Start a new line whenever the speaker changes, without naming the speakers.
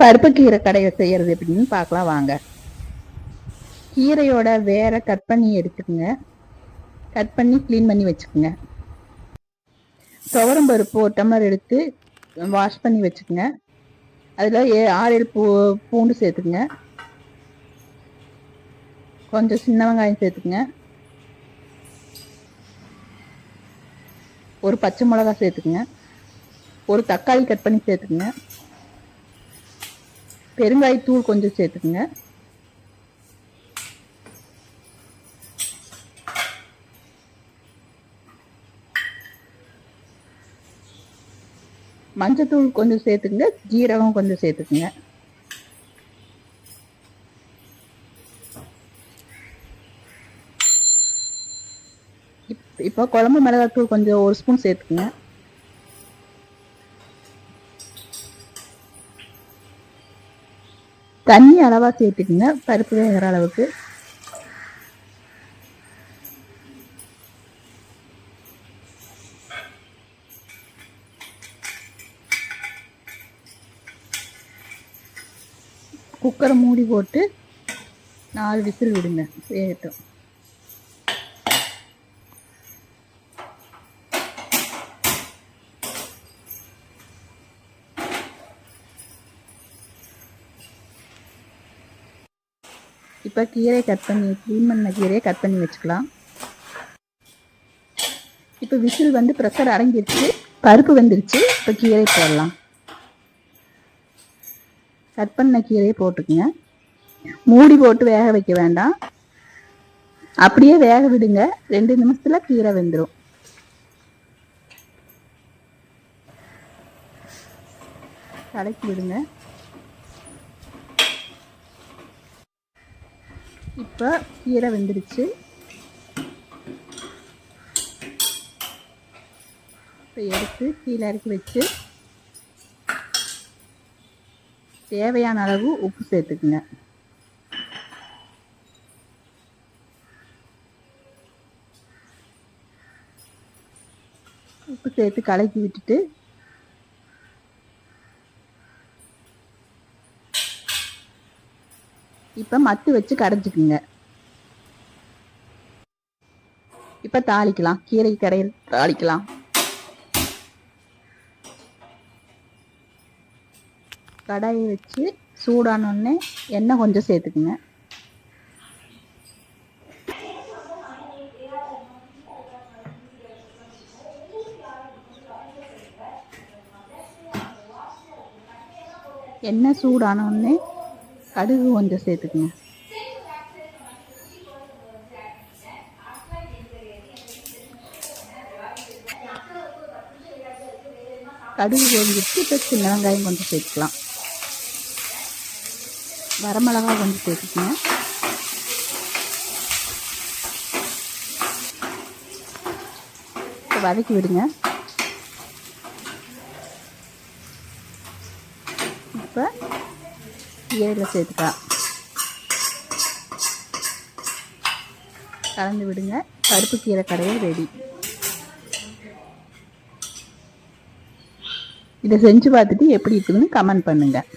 பருப்பு கீரை கடையை செய்யறது எப்படின்னு பார்க்கலாம் வாங்க. கீரையோட வேற கட் பண்ணி எடுத்துக்கோங்க. கட் பண்ணி க்ளீன் பண்ணி வச்சுக்கோங்க. துவரம் பருப்பு ஒரு டம்ளர் எடுத்து வாஷ் பண்ணி வச்சுக்கோங்க. அதில் 6-7 பூண்டு சேர்த்துக்குங்க. கொஞ்சம் சின்ன வெங்காயம் சேர்த்துக்குங்க. ஒரு பச்சை மிளகாய் சேர்த்துக்குங்க. ஒரு தக்காளி கட் பண்ணி சேர்த்துக்குங்க. பெருங்காயத்தூள் கொஞ்சம் சேர்த்துக்குங்க. மஞ்சத்தூள் கொஞ்சம் சேர்த்துக்குங்க. ஜீரகம் கொஞ்சம் சேர்த்துக்குங்க. இப்போ குழம்பு மிளகாத்தூள் கொஞ்சம் 1 ஸ்பூன் சேர்த்துக்குங்க. தண்ணி அளவா சேர்த்துக்குங்க பருப்பு வேகிற அளவுக்கு. குக்கரை மூடி போட்டு 4 விசில் விடுங்க, வேகட்டும். இப்போ கீரையை க்ளீன் பண்ண கீரையை கட் பண்ணி வச்சுக்கலாம். இப்போ விசில் வந்து ப்ரெஷர் அடங்கிருச்சு, பருப்பு வந்துருச்சு. இப்போ கீரை போடலாம். கட் பண்ண கீரையை போட்டுக்குங்க. மூடி போட்டு வேக வைக்க வேண்டாம், அப்படியே வேக விடுங்க. 2 நிமிஷத்துல கீரை வெந்துடும். கலக்கி விடுங்க. இப்போ கீரை வெந்துருச்சு. இப்போ எடுத்து கீழே இறக்கி வச்சு தேவையான அளவு உப்பு சேர்த்துக்குங்க. உப்பு சேர்த்து கலக்கி விட்டுட்டு இப்போ மத்து வச்சு கடைஞ்சிக்குங்க. இப்போ தாளிக்கலாம். கீரை கடையில் தாளிக்கலாம். கடாயை வச்சு சூடானோடனே எண்ணெய் கொஞ்சம் சேர்த்துக்குங்க. எண்ணெய் சூடானோடனே கடுகு கொஞ்சம் சேர்த்துக்குங்க. கடுகு பொரிஞ்சிட்டு இப்போ சின்ன வெங்காயம் கொஞ்சம் சேர்த்துக்கலாம். வரமிளகாய் கொஞ்சம் சேர்த்துக்குங்க. இப்போ வதக்கி விடுங்க. இப்போ கீரையில் சேர்த்துக்கலாம். கலந்து விடுங்க. பருப்பு கீரை கடையை ரெடி. இதை செஞ்சு பார்த்துட்டு எப்படி இருக்குதுன்னு கமெண்ட் பண்ணுங்கள்.